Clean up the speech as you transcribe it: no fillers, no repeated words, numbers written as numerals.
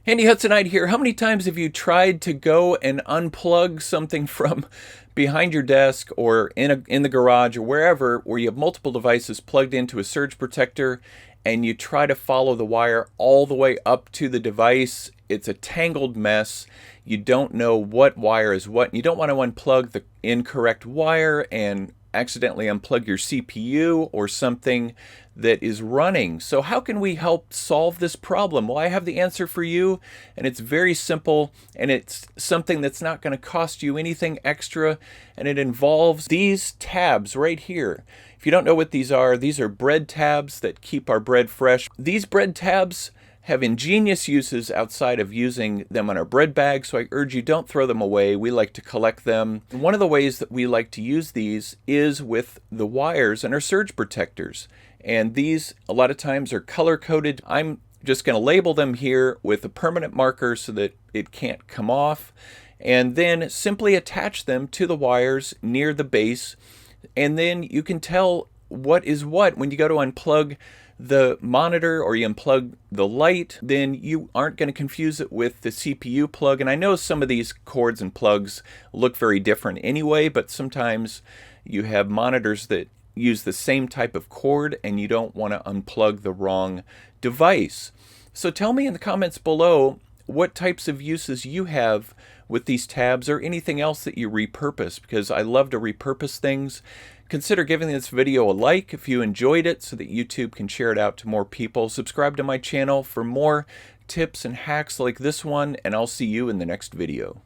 Handy Hudsonite here. How many times have you tried to go and unplug something from behind your desk or in the garage or wherever where you have multiple devices plugged into a surge protector and you try to follow the wire all the way up to the device? It's a tangled mess. You don't know what wire is what. You don't want to unplug the incorrect wire and accidentally unplug your CPU or something that is running. So how can we help solve this problem? Well, I have the answer for you, and it's very simple, and it's something that's not going to cost you anything extra, and it involves these tabs right here. If you don't know what these are bread tabs that keep our bread fresh. These bread tabs have ingenious uses outside of using them on our bread bag, so I urge you, don't throw them away. We like to collect them. And one of the ways that we like to use these is with the wires and our surge protectors. And these, a lot of times, are color-coded. I'm just going to label them here with a permanent marker so that it can't come off. And then simply attach them to the wires near the base. And then you can tell what is what. When you go to unplug the monitor or you unplug the light, then you aren't going to confuse it with the CPU plug. And I know some of these cords and plugs look very different anyway, but sometimes you have monitors that use the same type of cord and you don't want to unplug the wrong device. So tell me in the comments below what types of uses you have with these tabs or anything else that you repurpose, because I love to repurpose things. Consider giving this video a like if you enjoyed it so that YouTube can share it out to more people. Subscribe to my channel for more tips and hacks like this one, and I'll see you in the next video.